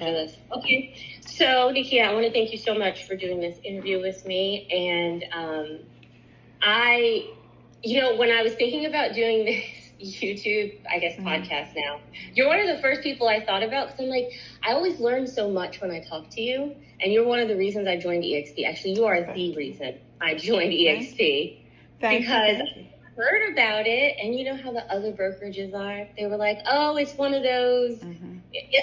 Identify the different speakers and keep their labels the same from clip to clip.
Speaker 1: this. Okay. So, Nakia, I want to thank you so much for doing this interview with me. And when I was thinking about doing this YouTube, podcast now, you're one of the first people I thought about because I'm like, I always learn so much when I talk to you. And you're one of the reasons I joined EXP. Actually, you are the reason I joined EXP. Thank you. Heard about it, and you know how the other brokerages are. They were like, "Oh, it's one of those."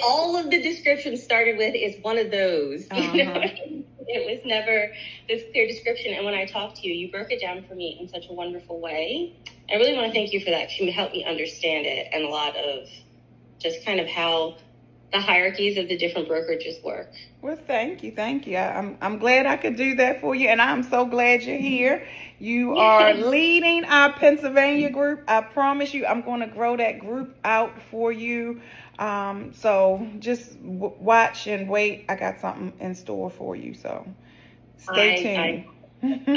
Speaker 1: All of the descriptions started with "it's one of those." You know, it was never this clear description. And when I talked to you, you broke it down for me in such a wonderful way. I really want to thank you for that. You helped me understand it, and a lot of just kind of how the hierarchies of the different brokerages work.
Speaker 2: Well, thank you. I'm glad I could do that for you, and I'm so glad you're here. You are leading our Pennsylvania group. I promise you, I'm going to grow that group out for you. So just watch and wait. I got something in store for you, so stay tuned.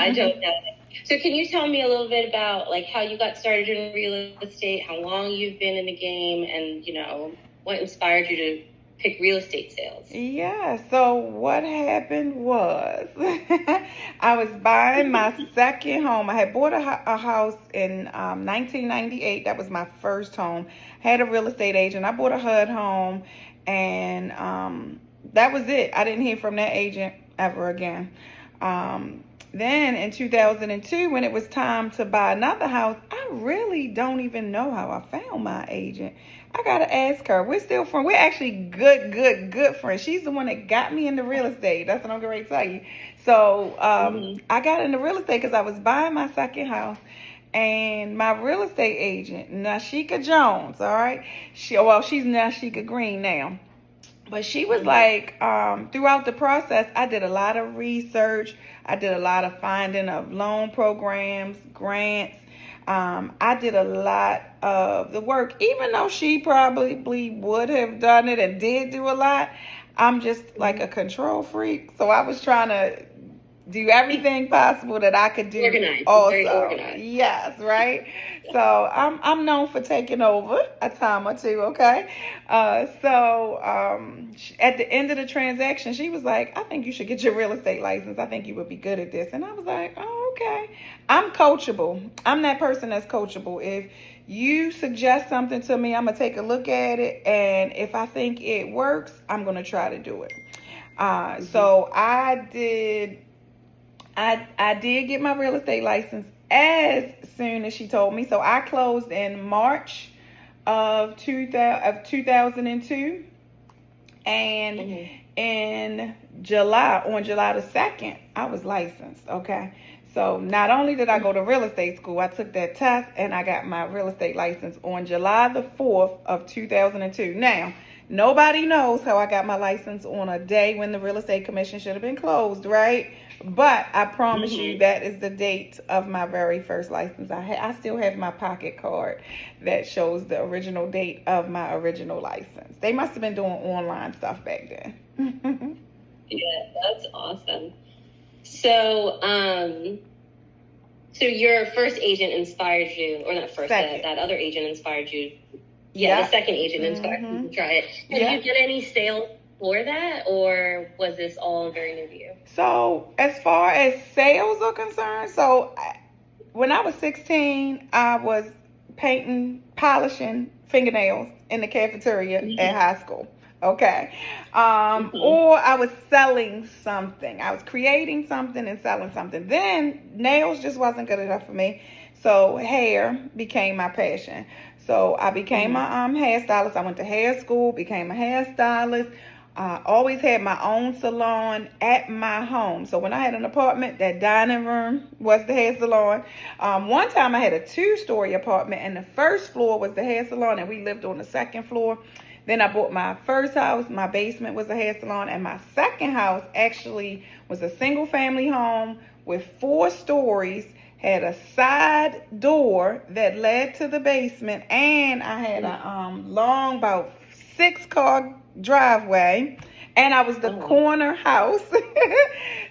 Speaker 1: I don't know. So can you tell me a little bit about like how you got started in real estate, how long you've been in the game, and what inspired you to pick real estate sales?
Speaker 2: Yeah, so what happened was I was buying my second home. I had bought a house in 1998. That was my first home. Had a real estate agent. I bought a HUD home, and that was it. I didn't hear from that agent ever again. Then in 2002, when it was time to buy another house, I really don't even know how I found my agent. I got to ask her. We're still friends. We're actually good friends. She's the one that got me into real estate. That's what I'm going to tell you. So I got into real estate because I was buying my second house. And my real estate agent, Nashika Jones, all right? She's Nashika Green now. But she was like, throughout the process, I did a lot of research. I did a lot of finding of loan programs, grants. I did a lot of the work, even though she probably would have done it and did do a lot. I'm just like a control freak. So I was trying to do everything possible that I could do.
Speaker 1: Organized.
Speaker 2: Also.
Speaker 1: Very organized.
Speaker 2: Yes, right? So I'm known for taking over a time or two, okay? So at the end of the transaction, she was like, I think you should get your real estate license. I think you would be good at this. And I was like, oh, okay. I'm coachable. I'm that person that's coachable. If you suggest something to me, I'm going to take a look at it. And if I think it works, I'm going to try to do it. So I did get my real estate license as soon as she told me. So I closed in March of 2002. And in July, on July the 2nd, I was licensed, okay? So not only did I go to real estate school, I took that test and I got my real estate license on July the 4th of 2002. Now, nobody knows how I got my license on a day when the real estate commission should have been closed, right? But I promise you that is the date of my very first license. I still have my pocket card that shows the original date of my original license. They must have been doing online stuff back then.
Speaker 1: Yeah, that's awesome. So, so your first agent inspired you, or not first, that other agent inspired you. Yeah, the second agent inspired you to try it. Did you get any sales for that, or was this all very new to you?
Speaker 2: So as far as sales are concerned, when I was 16, I was polishing fingernails in the cafeteria at high school. Okay. Or I was selling something. I was creating something and selling something. Then nails just wasn't good enough for me. So hair became my passion. So I became a hairstylist. I went to hair school, became a hairstylist. Always had my own salon at my home. So when I had an apartment, that dining room was the hair salon. One time I had a 2-story apartment, and the first floor was the hair salon, and we lived on the second floor. Then I bought my first house. My basement was a hair salon, and my second house actually was a single family home with 4 stories, had a side door that led to the basement, and I had a long, about 6-car driveway, and I was the corner house.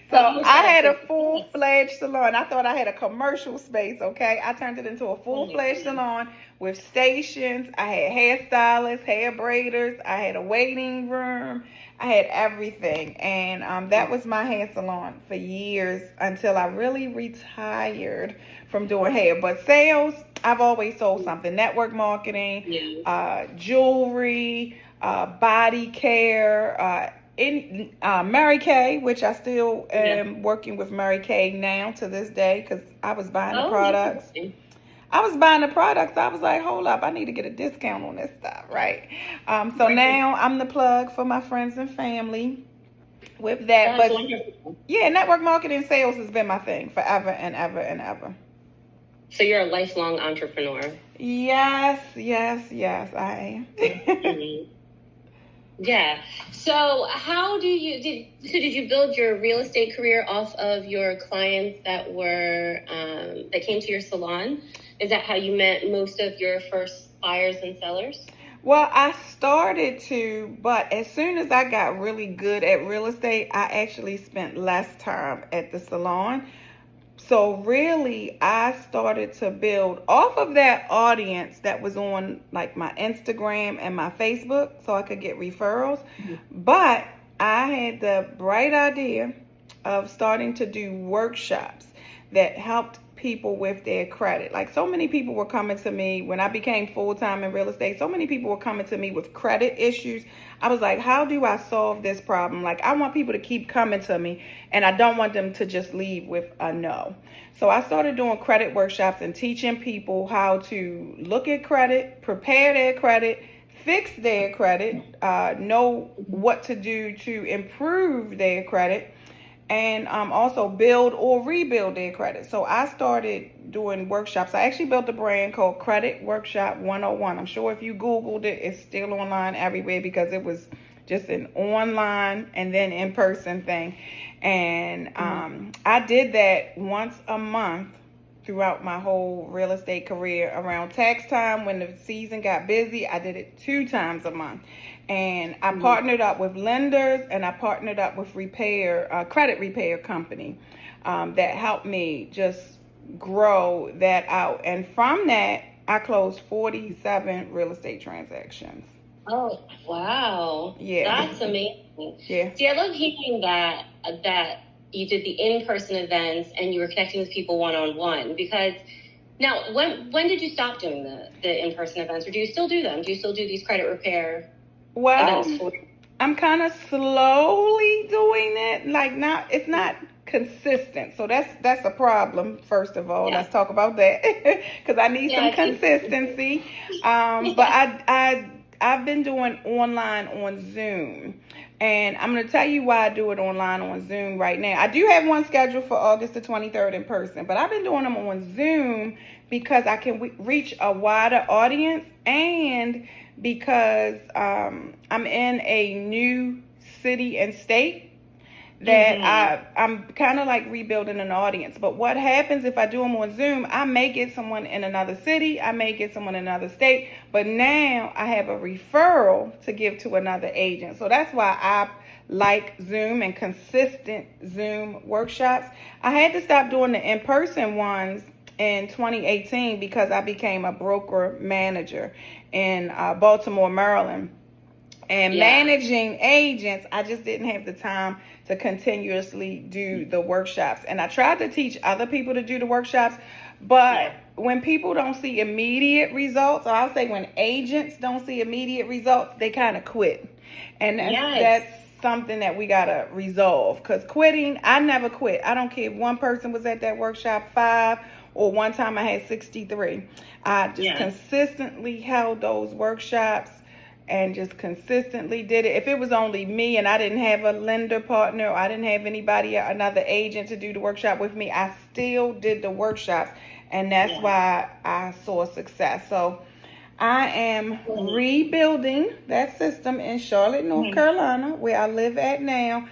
Speaker 2: So I had a full-fledged salon. I thought I had a commercial space, okay? I turned it into a full-fledged salon with stations. I had hairstylists, hair braiders. I had a waiting room. I had everything. And that was my hair salon for years until I really retired from doing hair. But sales, I've always sold something. Network marketing, jewelry, body care, Mary Kay, which I still am working with Mary Kay now to this day because I was buying the products. I was like, hold up, I need to get a discount on this stuff, right? So now I'm the plug for my friends and family with that. But yeah, network marketing sales has been my thing forever and ever and ever.
Speaker 1: So you're a lifelong entrepreneur.
Speaker 2: Yes, I am.
Speaker 1: Yeah. So how did you build your real estate career off of your clients that came to your salon? Is that how you met most of your first buyers and sellers?
Speaker 2: Well, I started to, but as soon as I got really good at real estate, I actually spent less time at the salon. So really, I started to build off of that audience that was on like my Instagram and my Facebook so I could get referrals. Mm-hmm. But I had the bright idea of starting to do workshops that helped people with their credit. Like so many people were coming to me when I became full-time in real estate. So many people were coming to me with credit issues. I was like, how do I solve this problem? Like I want people to keep coming to me and I don't want them to just leave with a no. So I started doing credit workshops and teaching people how to look at credit, prepare their credit, fix their credit, know what to do to improve their credit, and also build or rebuild their credit. So I started doing workshops. I actually built a brand called Credit Workshop 101. I'm sure if you Googled it, it's still online everywhere because it was just an online and then in-person thing. And I did that once a month throughout my whole real estate career. Around tax time, when the season got busy, I did it 2 times a month. And I partnered up with lenders and I partnered up with credit repair company that helped me just grow that out. And from that, I closed 47 real estate transactions.
Speaker 1: Oh, wow.
Speaker 2: Yeah.
Speaker 1: That's amazing.
Speaker 2: Yeah.
Speaker 1: See, I love hearing that you did the in-person events and you were connecting with people one-on-one because now, when did you stop doing the in-person events or do you still do them? Do you still do these credit repair events?
Speaker 2: I'm kind of slowly doing it. Like it's not consistent. So that's a problem, first of all. Yeah. Let's talk about that because I need some consistency. But I've been doing online on Zoom. And I'm going to tell you why I do it online on Zoom right now. I do have one scheduled for August the 23rd in person, but I've been doing them on Zoom because I can reach a wider audience and because I'm in a new city and state that I'm kind of like rebuilding an audience. But what happens if I do them on Zoom, I may get someone in another city, I may get someone in another state, but now I have a referral to give to another agent. So that's why I like Zoom and consistent Zoom workshops. I had to stop doing the in-person ones in 2018 because I became a broker manager in Baltimore, Maryland. And managing agents, I just didn't have the time to continuously do the workshops. And I tried to teach other people to do the workshops, but when people don't see immediate results, or I'll say when agents don't see immediate results, they kind of quit. And that's something that we got to resolve. Because quitting, I never quit. I don't care if one person was at that workshop 5 or one time I had 63. I just consistently held those workshops and just consistently did it. If it was only me and I didn't have a lender partner, or I didn't have anybody, another agent to do the workshop with me, I still did the workshops. And that's why I saw success. So I am rebuilding that system in Charlotte, North Carolina, where I live at now,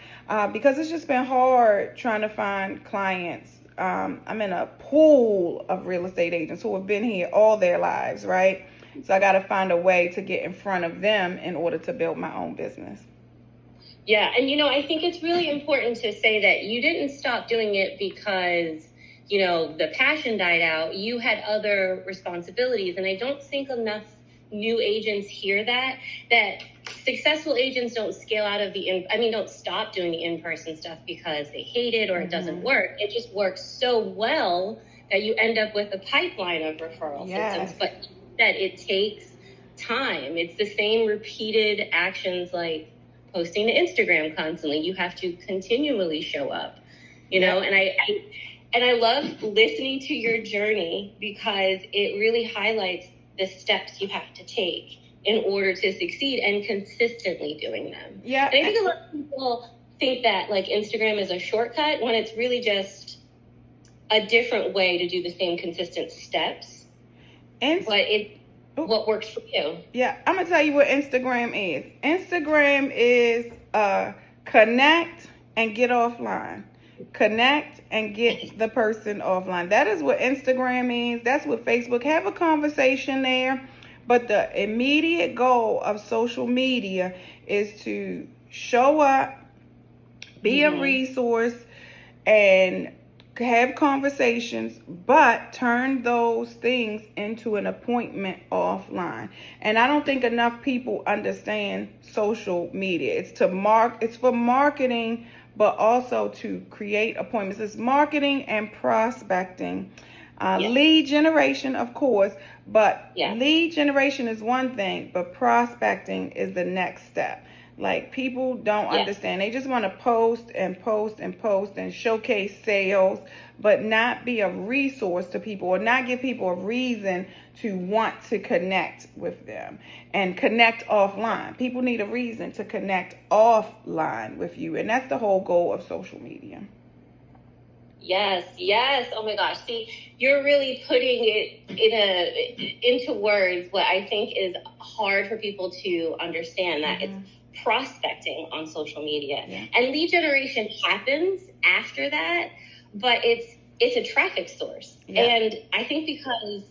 Speaker 2: because it's just been hard trying to find clients. I'm in a pool of real estate agents who have been here all their lives, right? So I got to find a way to get in front of them in order to build my own business.
Speaker 1: Yeah. And, I think it's really important to say that you didn't stop doing it because the passion died out, you had other responsibilities. And I don't think enough new agents hear that successful agents don't scale out of don't stop doing the in-person stuff because they hate it or it doesn't work. It just works so well that you end up with a pipeline of referral systems. But that it takes time. It's the same repeated actions like posting to Instagram constantly. You have to continually show up, know, and I love listening to your journey because it really highlights the steps you have to take in order to succeed and consistently doing them.
Speaker 2: Yeah.
Speaker 1: And I think a lot of people think that like Instagram is a shortcut when it's really just a different way to do the same consistent steps. But it's what works for you.
Speaker 2: Yeah, I'm going to tell you what Instagram is. Instagram is connect and get offline. Connect and get the person offline. That is what Instagram means. That's what Facebook. Have a conversation there. But the immediate goal of social media is to show up, be a resource, and have conversations, but turn those things into an appointment offline. And I don't think enough people understand social media. It's for marketing, but also to create appointments. It's marketing and prospecting. Lead generation, of course, but lead generation is one thing, but prospecting is the next step. Like, people don't understand. They just want to post and post and post and showcase sales, but not be a resource to people or not give people a reason to want to connect with them and connect offline. People need a reason to connect offline with you, and that's the whole goal of social media.
Speaker 1: Yes. Oh my gosh. See, you're really putting it into words what I think is hard for people to understand, that it's prospecting on social media. And lead generation happens after that, but it's a traffic source. And I think because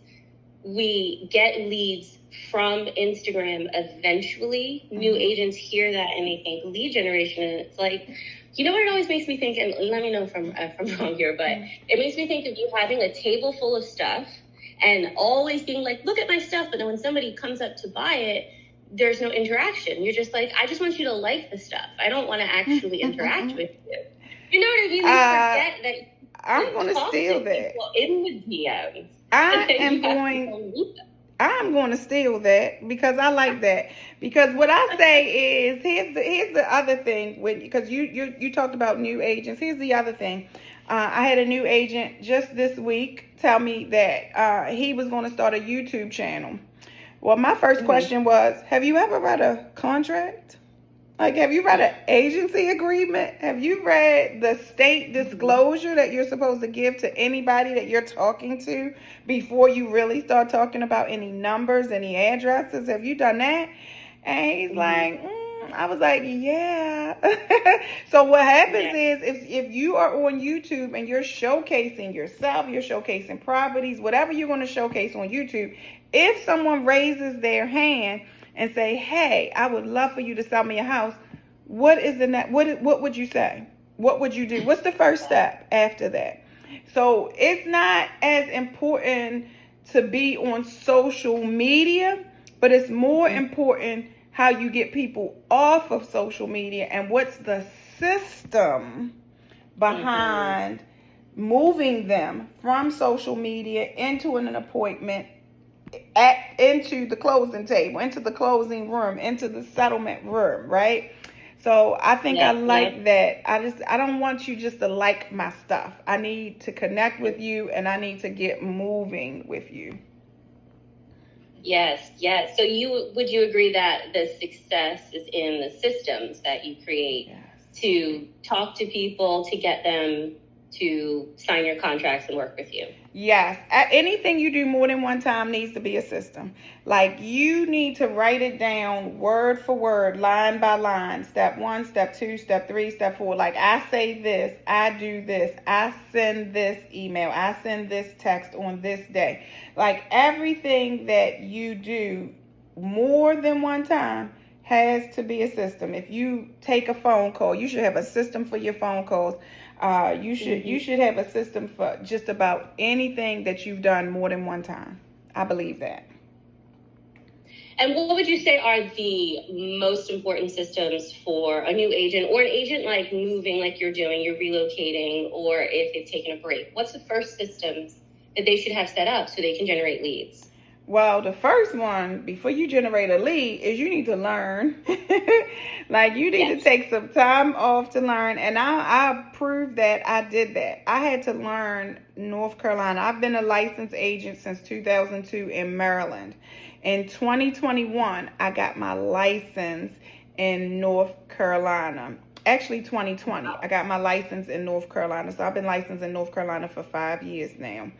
Speaker 1: we get leads from Instagram eventually, new agents hear that and they think lead generation, and it's like, what it always makes me think, and let me know if I'm wrong here, but it makes me think of you having a table full of stuff and always being like, look at my stuff, but then when somebody comes up to buy it, there's no interaction. You're just like, I just want you to like the stuff. I don't want to actually interact with you. You know what I mean? You forget that
Speaker 2: I'm going to steal that
Speaker 1: in the DMs.
Speaker 2: I'm going to steal that because I like that. Because what I say is, here's the other thing, because you talked about new agents. Here's the other thing. I had a new agent just this week tell me that he was going to start a YouTube channel. Well, my first question was, have you ever read a contract? Like, have you read an agency agreement? Have you read the state disclosure that you're supposed to give to anybody that you're talking to before you really start talking about any numbers, any addresses? Have you done that? And he's like, I was like, yeah. So what happens is if you are on YouTube and you're showcasing yourself, you're showcasing properties, whatever you're going to showcase on YouTube, if someone raises their hand and say, hey, I would love for you to sell me a house, what would you say? What would you do? What's the first step after that? So it's not as important to be on social media, but it's more important how you get people off of social media and what's the system behind moving them from social media into an appointment, into the closing table, into the closing room, into the settlement room, right? So I think I like that. I don't want you just to like my stuff. I need to connect with you and I need to get moving with you.
Speaker 1: Yes. So would you agree that the success is in the systems that you create to talk to people, to get them to sign your contracts and work with you?
Speaker 2: Yes. Anything you do more than one time needs to be a system. Like, you need to write it down word for word, line by line, step 1, step 2, step 3, step 4. Like, I say this, I do this, I send this email, I send this text on this day. Like, everything that you do more than one time has to be a system. If you take a phone call, you should have a system for your phone calls. You should have a system for just about anything that you've done more than one time. I believe that.
Speaker 1: And what would you say are the most important systems for a new agent or an agent like moving, like you're doing, you're relocating, or if they've taken a break? What's the first systems that they should have set up so they can generate leads?
Speaker 2: Well, the first one, before you generate a lead, is you need to learn. Like, you need to take some time off to learn. And I proved that I did that. I had to learn North Carolina. I've been a licensed agent since 2002 in Maryland. In 2021, I got my license in North Carolina. Actually, 2020, I got my license in North Carolina. So I've been licensed in North Carolina for 5 years now.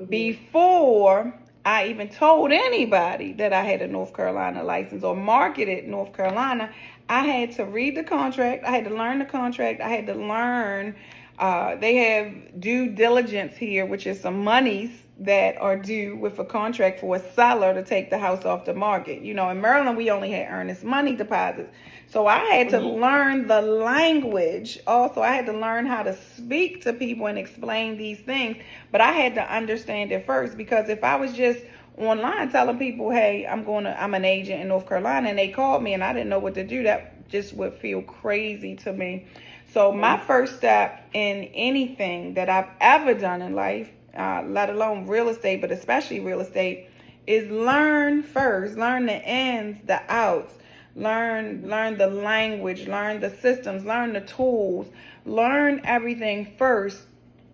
Speaker 2: Before I even told anybody that I had a North Carolina license or marketed North Carolina, I had to read the contract. I had to learn the contract. I had to learn. They have due diligence here, which is some monies that are due with a contract for a seller to take the house off the market. You know, in Maryland, we only had earnest money deposits. So I had to learn the language. Also, I had to learn how to speak to people and explain these things. But I had to understand it first, because if I was just online telling people, hey, I'm an agent in North Carolina, and they called me and I didn't know what to do, that just would feel crazy to me. So my first step in anything that I've ever done in life, let alone real estate, but especially real estate, is learn first. Learn the ins, the outs. Learn the language. Learn the systems. Learn the tools. Learn everything first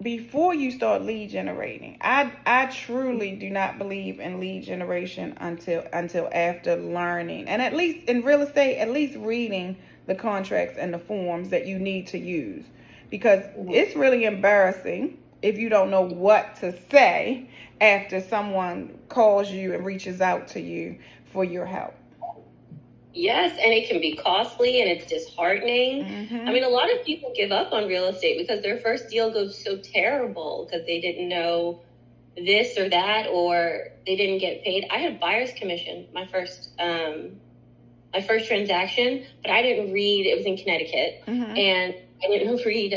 Speaker 2: before you start lead generating. I truly do not believe in lead generation until after learning, and at least in real estate, at least reading the contracts and the forms that you need to use, because it's really embarrassing if you don't know what to say after someone calls you and reaches out to you for your help.
Speaker 1: Yes, and it can be costly and it's disheartening. I mean, a lot of people give up on real estate because their first deal goes so terrible because they didn't know this or that, or they didn't get paid. I had buyer's commission my first transaction, but I didn't read. It was in Connecticut, and I didn't read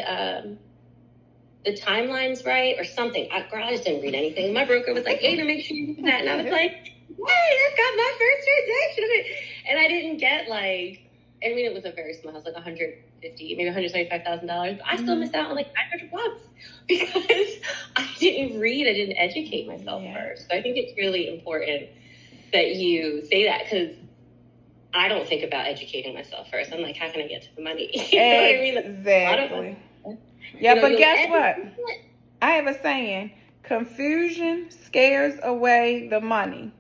Speaker 1: the timelines right or something. I just didn't read anything. My broker was like, hey, to make sure you do that. And I was like, hey, I got my first transaction. And I didn't get it was a very small house, like $150,000, maybe $175,000. But I still missed out on like $500 because I didn't read. I didn't educate myself first. So I think it's really important that you say that, because I don't think about educating myself first. I'm like, how can I get to the money? You know what I mean?
Speaker 2: Exactly. Yeah, but guess what? I have a saying: confusion scares away the money.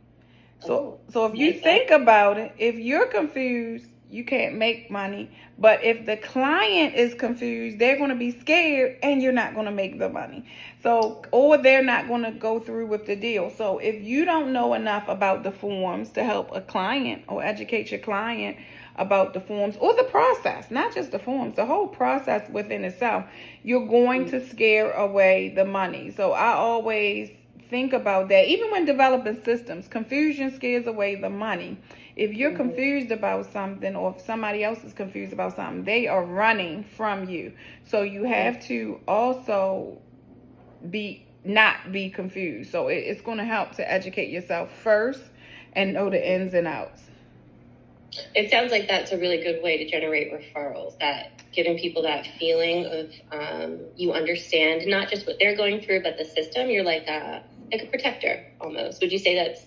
Speaker 2: So if you think about it, if you're confused, you can't make money. But if the client is confused, they're going to be scared and you're not going to make the money. So, or they're not going to go through with the deal. So if you don't know enough about the forms to help a client or educate your client about the forms or the process, not just the forms, the whole process within itself, you're going to scare away the money. So I always think about that. Even when developing systems, confusion scares away the money. If you're confused about something, or if somebody else is confused about something, they are running from you. So you have to also not be confused. So it's going to help to educate yourself first and know the ins and outs.
Speaker 1: It sounds like that's a really good way to generate referrals, that giving people that feeling of you understand not just what they're going through, but the system. You're like a protector almost. Would you say that's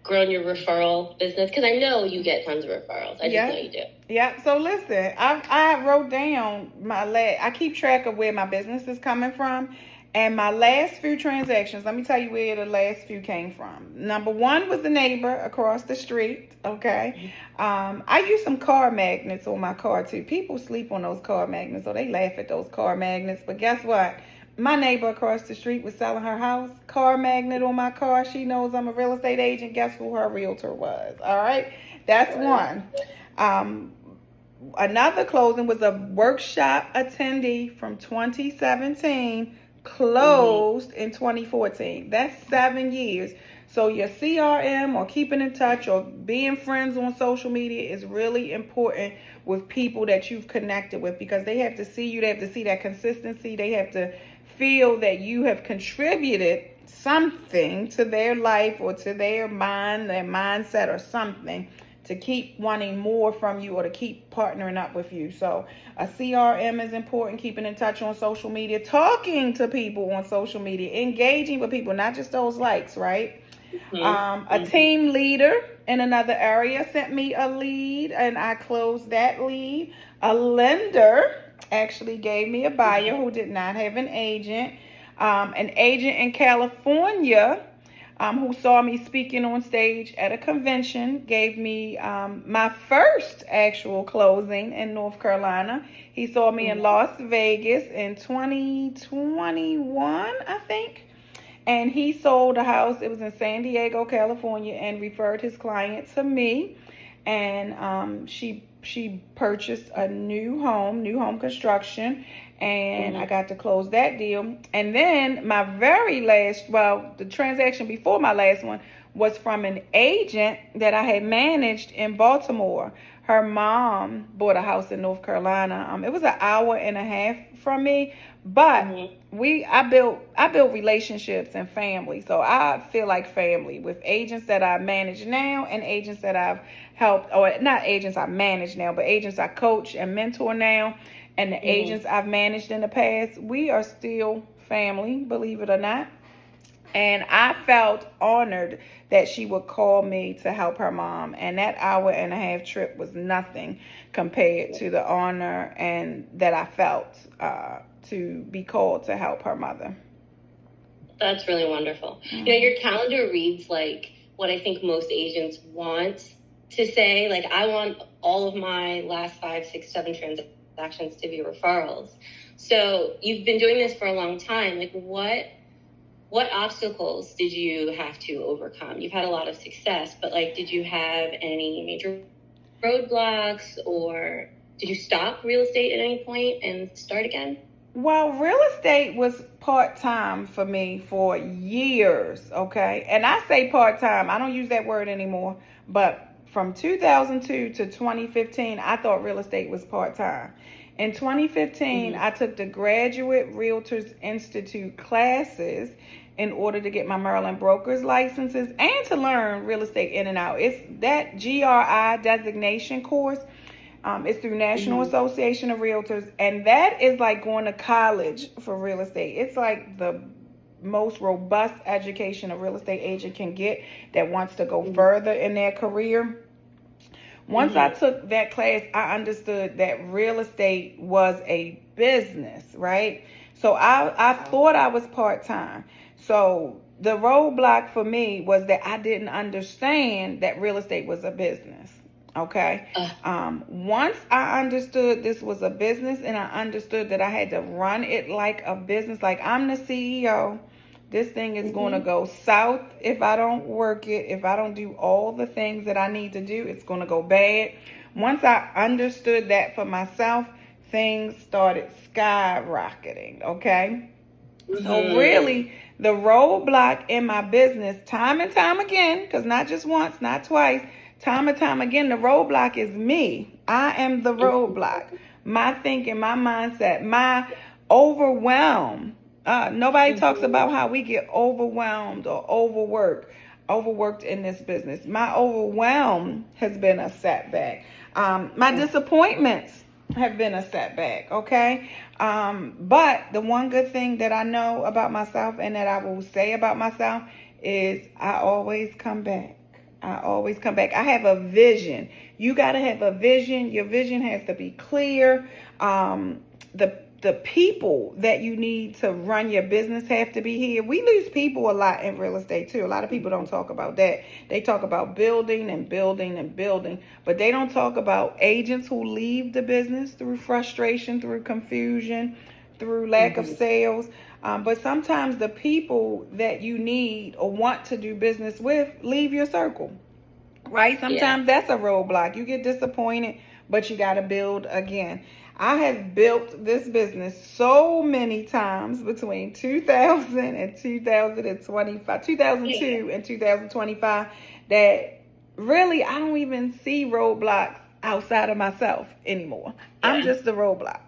Speaker 1: grown your referral business? Because I know you get tons of referrals. I just know you do.
Speaker 2: Yeah. So listen, I wrote down I keep track of where my business is coming from. And my last few transactions, let me tell you where the last few came from. Number one was the neighbor across the street, okay? I use some car magnets on my car, too. People sleep on those car magnets, so they laugh at those car magnets. But guess what? My neighbor across the street was selling her house, car magnet on my car. She knows I'm a real estate agent. Guess who her realtor was, all right? That's one. Another closing was a workshop attendee from 2017. Closed in 2014. That's 7 years. So your CRM or keeping in touch or being friends on social media is really important with people that you've connected with, because they have to see you, they have to see that consistency, they have to feel that you have contributed something to their life or to their mind, their mindset or something, to keep wanting more from you or to keep partnering up with you. So a CRM is important, keeping in touch on social media, talking to people on social media, engaging with people, not just those likes, right? A team leader in another area sent me a lead and I closed that lead. A lender actually gave me a buyer who did not have an agent. An agent in California who saw me speaking on stage at a convention gave me my first actual closing in North Carolina. He saw me in Las Vegas in 2021, I think. And he sold a house. It was in San Diego, California, and referred his client to me. And she purchased a new home construction, and I got to close that deal. And then my very last, the transaction before my last one was from an agent that I had managed in Baltimore. Her mom bought a house in North Carolina. It was an hour and a half from me, but I built relationships and family. So I feel like family with agents that I manage now and agents that I've helped, or not agents I manage now, but agents I coach and mentor now, and the agents I've managed in the past. We are still family, believe it or not. And I felt honored that she would call me to help her mom. And that hour and a half trip was nothing compared to the honor and that I felt to be called to help her mother.
Speaker 1: That's really wonderful. Your calendar reads like what I think most agents want to say. Like, I want all of my last 5, 6, 7 transactions to be referrals. So you've been doing this for a long time. Like, what obstacles did you have to overcome? You've had a lot of success, but did you have any major roadblocks, or did you stop real estate at any point and start again?
Speaker 2: Well, real estate was part-time for me for years, okay? And I say part-time, I don't use that word anymore, but from 2002 to 2015, I thought real estate was part-time. In 2015, I took the Graduate Realtors Institute classes in order to get my Maryland broker's licenses and to learn real estate in and out. It's that GRI designation course. It's through National Association of Realtors, and that is like going to college for real estate. It's like the most robust education a real estate agent can get that wants to go further in their career. Once I took that class, I understood that real estate was a business, right? So I thought I was part-time. So the roadblock for me was that I didn't understand that real estate was a business. Okay. Once I understood this was a business and I understood that I had to run it like a business, like I'm the CEO, this thing is going to go south if I don't work it. If I don't do all the things that I need to do, it's going to go bad. Once I understood that for myself, things started skyrocketing. Okay. So really, the roadblock in my business, time and time again, because not just once, not twice, time and time again, the roadblock is me. I am the roadblock. My thinking, my mindset, my overwhelm. Nobody talks about how we get overwhelmed or overworked in this business. My overwhelm has been a setback. My disappointments have been a setback, okay? But the one good thing that I know about myself and that I will say about myself is I always come back. I have a vision. You got to have a vision. Your vision has to be clear. The people that you need to run your business have to be here. We lose people a lot in real estate too. A lot of people don't talk about that. They talk about building and building and building, but they don't talk about agents who leave the business through frustration, through confusion, through lack of sales. But sometimes the people that you need or want to do business with leave your circle, right? Sometimes that's a roadblock. You get disappointed but you got to build again. I have built this business so many times between 2000 and 2025, 2002 and 2025, that really I don't even see roadblocks outside of myself anymore. Yeah. I'm just the roadblock.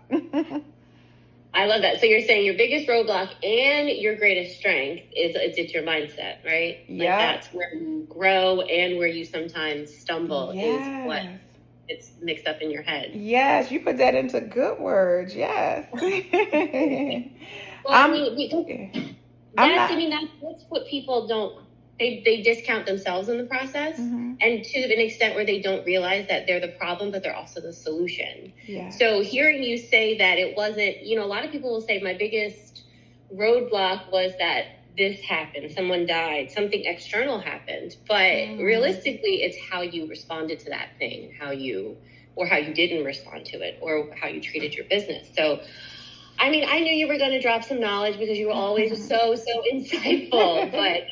Speaker 1: I love that. So you're saying your biggest roadblock and your greatest strength is it's your mindset, right?
Speaker 2: Yeah.
Speaker 1: Like that's where you grow and where you sometimes stumble is what it's mixed up in your head.
Speaker 2: Yes, you put that into good words. Yes.
Speaker 1: Well, I mean, that's what people don't. They discount themselves in the process, and to an extent where they don't realize that they're the problem, but they're also the solution.
Speaker 2: Yeah.
Speaker 1: So hearing you say that it wasn't, a lot of people will say my biggest roadblock was that this happened, someone died, something external happened, but realistically, it's how you responded to that thing, how you didn't respond to it, or how you treated your business. So, I mean, I knew you were going to drop some knowledge because you were always so insightful, but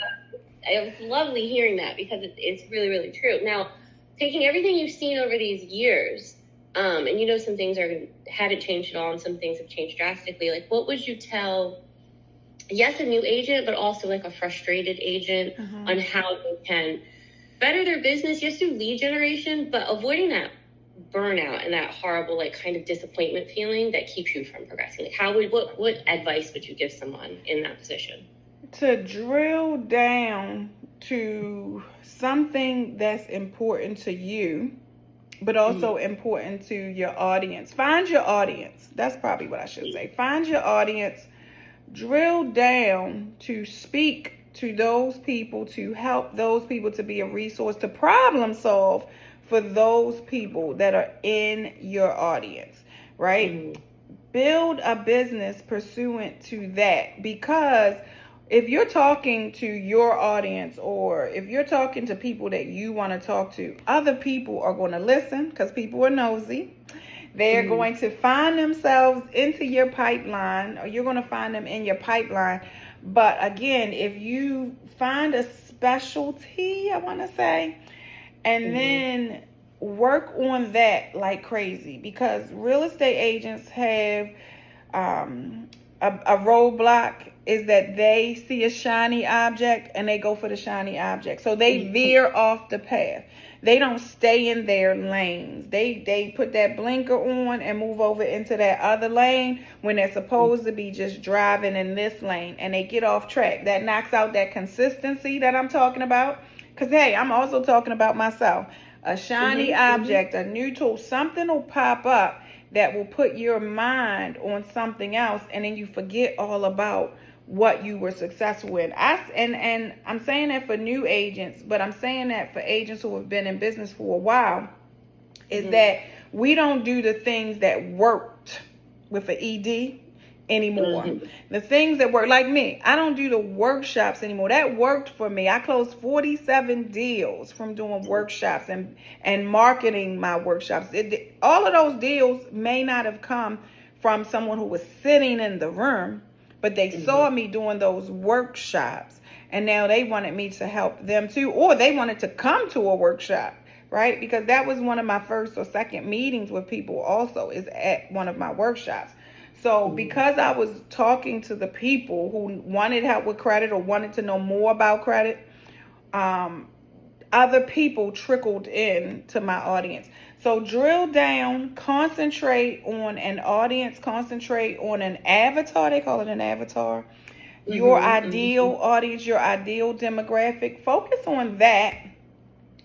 Speaker 1: it was lovely hearing that because it's really, really true. Now, taking everything you've seen over these years, and some things haven't changed at all and some things have changed drastically, like what would you tell, yes, a new agent, but also like a frustrated agent on how they can better their business, yes, through lead generation, but avoiding that burnout and that horrible, like kind of disappointment feeling that keeps you from progressing? Like what advice would you give someone in that position?
Speaker 2: To drill down to something that's important to you, but also important to your audience. Find your audience. That's probably what I should say. Find your audience. Drill down to speak to those people, to help those people, to be a resource, to problem solve for those people that are in your audience, right? Build a business pursuant to that, because if you're talking to your audience, or if you're talking to people that you want to talk to, other people are going to listen because people are nosy. They're going to find themselves into your pipeline, or you're going to find them in your pipeline. But again, if you find a specialty, I want to say, and then work on that like crazy, because real estate agents have a roadblock is that they see a shiny object and they go for the shiny object. So they veer off the path. They don't stay in their lanes. They put that blinker on and move over into that other lane when they're supposed to be just driving in this lane, and they get off track. That knocks out that consistency that I'm talking about. Because, hey, I'm also talking about myself. A shiny object, a new tool, something will pop up that will put your mind on something else, and then you forget all about what you were successful in. And I'm saying that for new agents, but I'm saying that for agents who have been in business for a while, is that we don't do the things that worked with an ED anymore. The things that work, like me, I don't do the workshops anymore. That worked for me. I closed 47 deals from doing workshops and marketing my workshops. All of those deals may not have come from someone who was sitting in the room, but they saw me doing those workshops, and now they wanted me to help them too, or they wanted to come to a workshop, right? Because that was one of my first or second meetings with people also, is at one of my workshops. So because I was talking to the people who wanted help with credit or wanted to know more about credit, other people trickled in to my audience. So drill down, concentrate on an audience, concentrate on an avatar. They call it an avatar. Your ideal audience, your ideal demographic. Focus on that,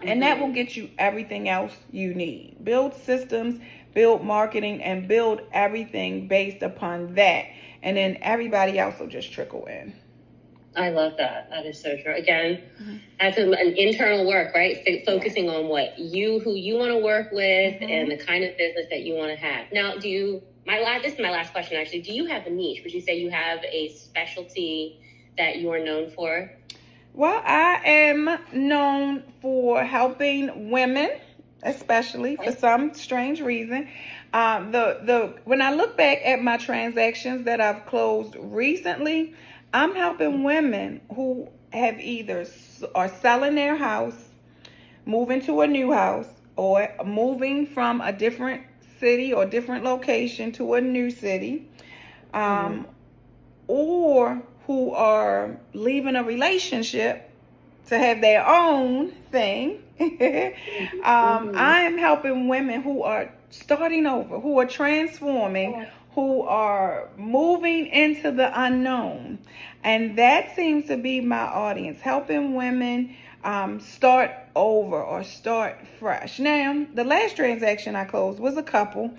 Speaker 2: and that will get you everything else you need. Build systems, build marketing, and build everything based upon that. And then everybody else will just trickle in.
Speaker 1: I love that. That is so true. Again, that's an internal work, right? Focusing on who you want to work with and the kind of business that you want to have. Now, this is my last question, actually. Do you have a niche? Would you say you have a specialty that you are known for?
Speaker 2: Well, I am known for helping women, especially for some strange reason. When I look back at my transactions that I've closed recently, I'm helping women who have either are selling their house, moving to a new house, or moving from a different city or different location to a new city, or who are leaving a relationship to have their own thing. I am helping women who are starting over, who are transforming, who are moving into the unknown. And that seems to be my audience, helping women start over or start fresh. Now, the last transaction I closed was a couple,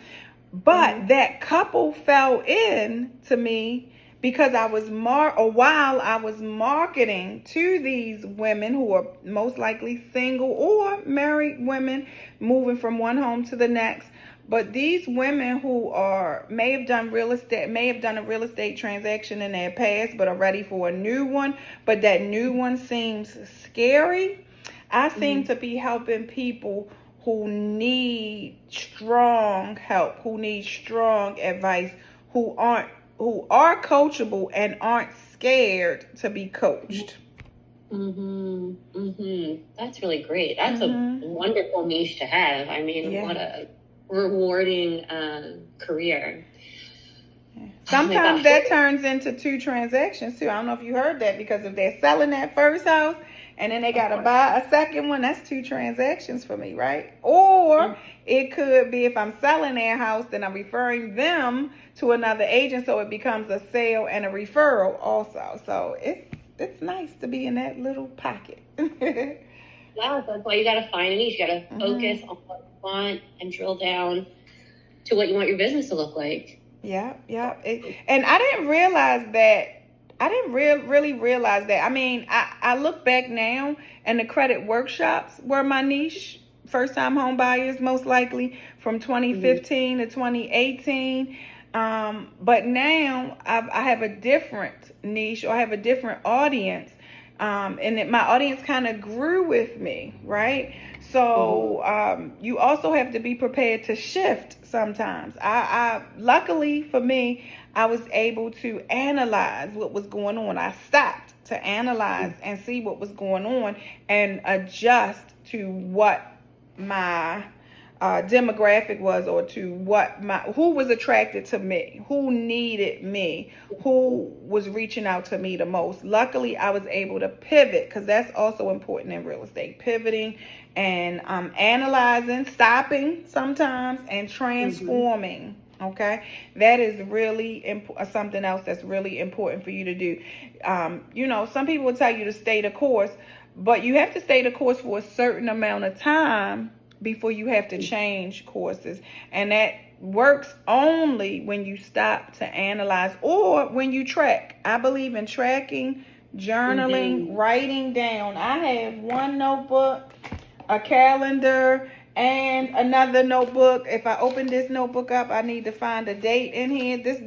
Speaker 2: but that couple fell in to me because I was while I was marketing to these women who are most likely single or married women moving from one home to the next. But these women who may have done a real estate transaction in their past, but are ready for a new one, but that new one seems scary. I seem to be helping people who need strong help, who need strong advice, who are coachable and aren't scared to be coached.
Speaker 1: That's really great. That's a wonderful niche to have. I mean, what a rewarding career.
Speaker 2: Sometimes that turns into 2 transactions too. I don't know if you heard that, because if they're selling that first house and then they got to buy a second one, that's 2 transactions for me, right? Or it could be, if I'm selling their house, then I'm referring them to another agent, so it becomes a sale and a referral also. So it's nice to be in that little pocket.
Speaker 1: Yeah, that's why you got to find a niche. You got to focus on what you want and drill down to what you want your business to look like.
Speaker 2: Yeah. And I didn't realize that. I didn't really realize that. I mean, I look back now, and the credit workshops were my niche. First-time home buyers, most likely, from 2015 to 2018. But now I have a different niche, or I have a different audience. And my audience kind of grew with me, right? So you also have to be prepared to shift sometimes. I luckily for me, I was able to analyze what was going on. I stopped to analyze and see what was going on and adjust to what my demographic was, or to who was attracted to me, who needed me, who was reaching out to me the most. Luckily, I was able to pivot, because that's also important in real estate, pivoting and analyzing, stopping sometimes, and transforming. Okay, that is really something else that's really important for you to do. Some people will tell you to stay the course, but you have to stay the course for a certain amount of time before you have to change courses. And that works only when you stop to analyze, or when you track. I believe in tracking, journaling, writing down. I have one notebook, a calendar, and another notebook. If I open this notebook up, I need to find a date in here. This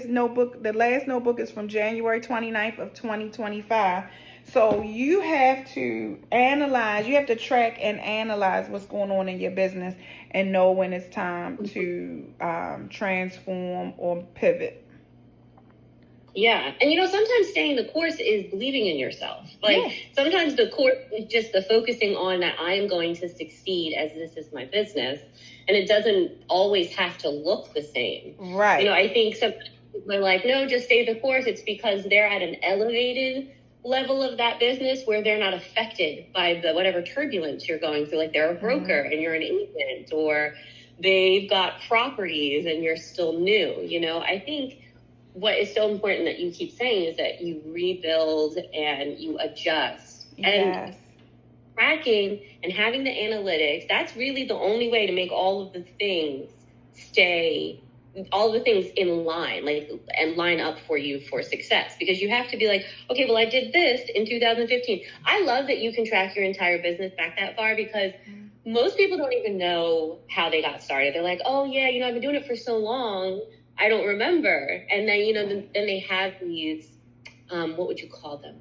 Speaker 2: notebook, the last notebook, is from January 29th of 2025. So you have to analyze, you have to track and analyze what's going on in your business, and know when it's time to transform or pivot.
Speaker 1: Yeah. And sometimes staying the course is believing in yourself. Sometimes the course is just the focusing on that I am going to succeed, as this is my business. And it doesn't always have to look the same.
Speaker 2: Right.
Speaker 1: I think some people are like, no, just stay the course. It's because they're at an elevated level of that business where they're not affected by the whatever turbulence you're going through. Like, they're a broker and you're an agent, or they've got properties and you're still new. I think what is so important that you keep saying is that you rebuild and you adjust.
Speaker 2: Yes.
Speaker 1: And tracking and having the analytics, that's really the only way to make all of the things in line, and line up for you for success. Because you have to be like, okay, well, I did this in 2015. I love that you can track your entire business back that far, because most people don't even know how they got started. They're like, oh yeah, I've been doing it for so long, I don't remember. And then, then they have these, what would you call them?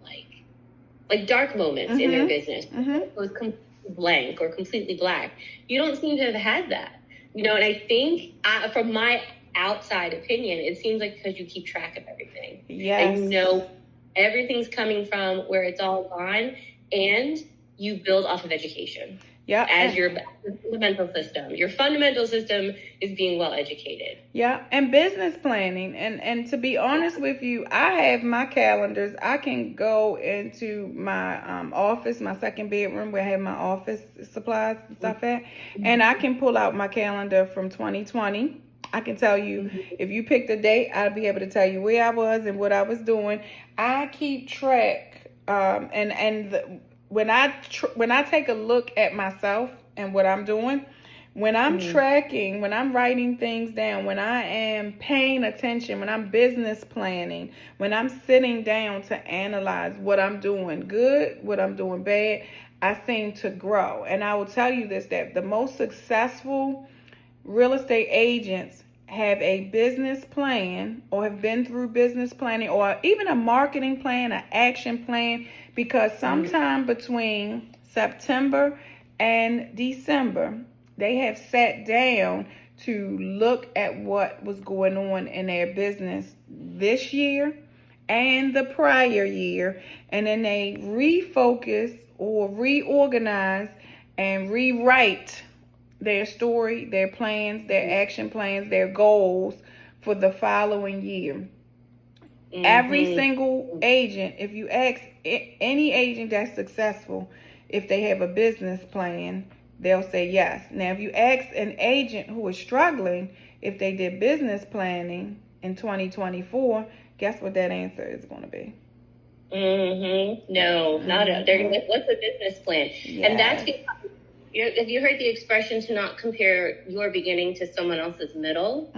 Speaker 1: Like dark moments in their business. It was completely blank or completely black. You don't seem to have had that, and I think from my outside opinion, it seems like because you keep track of everything.
Speaker 2: Yes.
Speaker 1: And everything's coming from where it's all gone, and you build off of education.
Speaker 2: Yeah.
Speaker 1: as your fundamental system. Your fundamental system is being well educated.
Speaker 2: Yeah, and business planning. And to be honest with you, I have my calendars. I can go into my office, my second bedroom where I have my office supplies and stuff at, and I can pull out my calendar from 2020. I can tell you, if you pick the date, I'll be able to tell you where I was and what I was doing. I keep track, when I take a look at myself and what I'm doing, when I'm tracking, when I'm writing things down, when I am paying attention, when I'm business planning, when I'm sitting down to analyze what I'm doing good, what I'm doing bad, I seem to grow. And I will tell you this, that the most successful real estate agents have a business plan or have been through business planning or even a marketing plan, an action plan, because sometime between September and December, they have sat down to look at what was going on in their business this year and the prior year, and then they refocus or reorganize and rewrite their story, their plans, their action plans, their goals for the following year. Every single agent, if you ask any agent that's successful, if they have a business plan, they'll say yes. Now, if you ask an agent who is struggling if they did business planning in 2024, guess what that answer is going to be?
Speaker 1: No, not a, they're gonna, what's a business plan?
Speaker 2: Yes.
Speaker 1: And that's because, have you heard the expression to not compare your beginning to someone else's middle?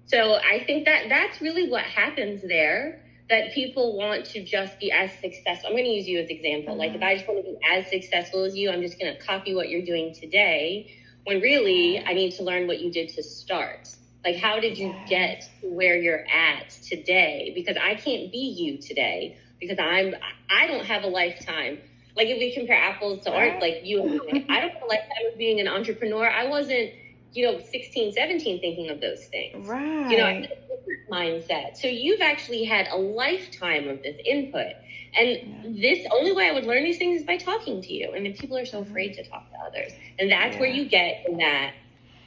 Speaker 1: So I think that that's really what happens there, that people want to just be as successful. I'm going to use you as an example. Like, if I just want to be as successful as you, I'm just going to copy what you're doing today, when really I need to learn what you did to start. Like, how did you get to where you're at today? Because I can't be you today, because I don't have a lifetime. Like, if we compare apples to orange, like you and I don't have a lifetime of being an entrepreneur. I wasn't, 16, 17 thinking of those things.
Speaker 2: Right.
Speaker 1: I had a different mindset. So you've actually had a lifetime of this input. And this only way I would learn these things is by talking to you. And then people are so afraid to talk to others. And that's where you get in that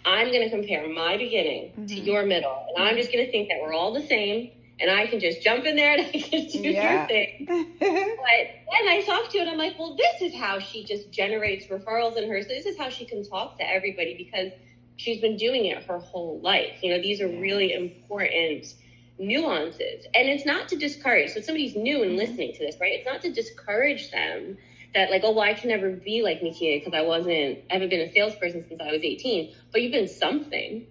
Speaker 1: I'm going to compare my beginning to your middle. And I'm just going to think that we're all the same. And I can just jump in there and I can do your thing. But then I talk to you and I'm like, well, this is how she just generates referrals in her. So this is how she can talk to everybody, because she's been doing it her whole life. These are really important nuances. And it's not to discourage. So if somebody's new and listening to this, right? It's not to discourage them that, like, oh, well, I can never be like Nakia because I haven't been a salesperson since I was 18. But you've been something,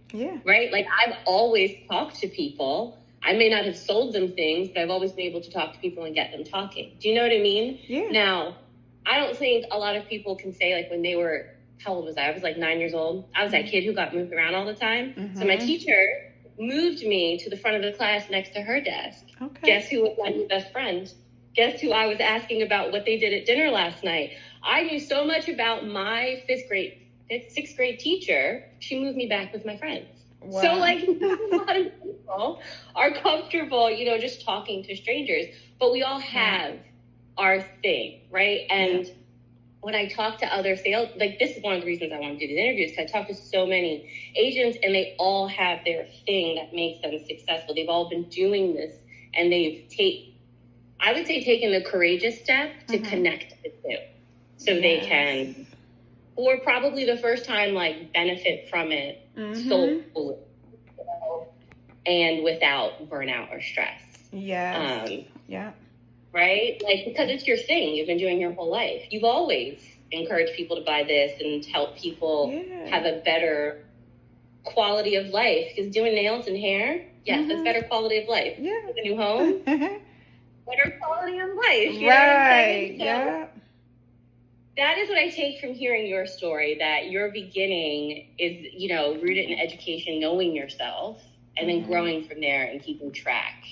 Speaker 1: right? Like, I've always talked to people. I may not have sold them things, but I've always been able to talk to people and get them talking. Do you know what I mean?
Speaker 2: Yeah.
Speaker 1: Now, I don't think a lot of people can say, like, when they were, how old was I? I was like 9 years old. I was that kid who got moved around all the time. So my teacher moved me to the front of the class next to her desk. Okay. Guess who was my new best friend? Guess who I was asking about what they did at dinner last night? I knew so much about my sixth grade teacher. She moved me back with my friends. Wow. So, like, a lot of people are comfortable, just talking to strangers. But we all have our thing, right? And when I talk to other sales, like, this is one of the reasons I want to do these interviews, because I talk to so many agents and they all have their thing that makes them successful. They've all been doing this, and they've taken the courageous step to connect the two. So they can, or probably the first time, like, benefit from it solely, and without burnout or stress. Right? Like, because it's your thing. You've been doing your whole life. You've always encouraged people to buy this and help people have a better quality of life. Because doing nails and hair, that's better quality of life. With a new home, better quality of life. You know what I'm saying? So, that is what I take from hearing your story, that your beginning is, rooted in education, knowing yourself, and then growing from there and keeping track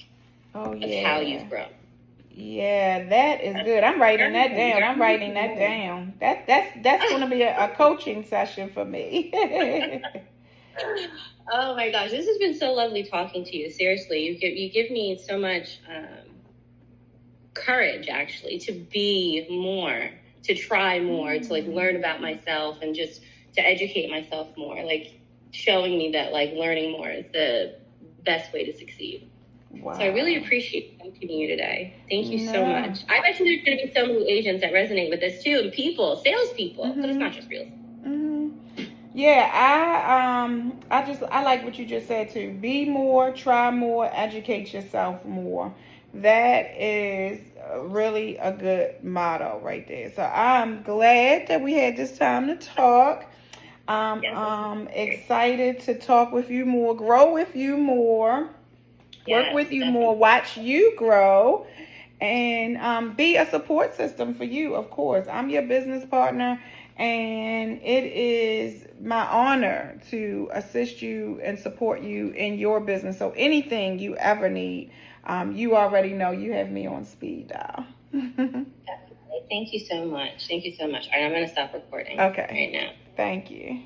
Speaker 1: of how you've grown.
Speaker 2: Yeah, that is good. I'm writing that down. That's going to be a coaching session for me.
Speaker 1: Oh my gosh, this has been so lovely talking to you. Seriously, you give me so much courage, actually, to be more to try more, to like learn about myself and just to educate myself more, like showing me that like learning more is the best way to succeed.
Speaker 2: Wow.
Speaker 1: So I really appreciate meeting you today. Thank you so much. I bet you there's going to be so many agents that resonate with this too, and people, salespeople, because it's not just real estate.
Speaker 2: Yeah, I like what you just said too. Be more, try more, educate yourself more. That is really a good motto right there. So I'm glad that we had this time to talk. I'm excited to talk with you more, grow with you more, work with you more, watch you grow, and be a support system for you, of course. I'm your business partner, and it is my honor to assist you and support you in your business. So anything you ever need, you already know you have me on speed dial.
Speaker 1: Thank you so much. Thank you so much. All right, I'm going to stop recording
Speaker 2: right
Speaker 1: now.
Speaker 2: Thank you.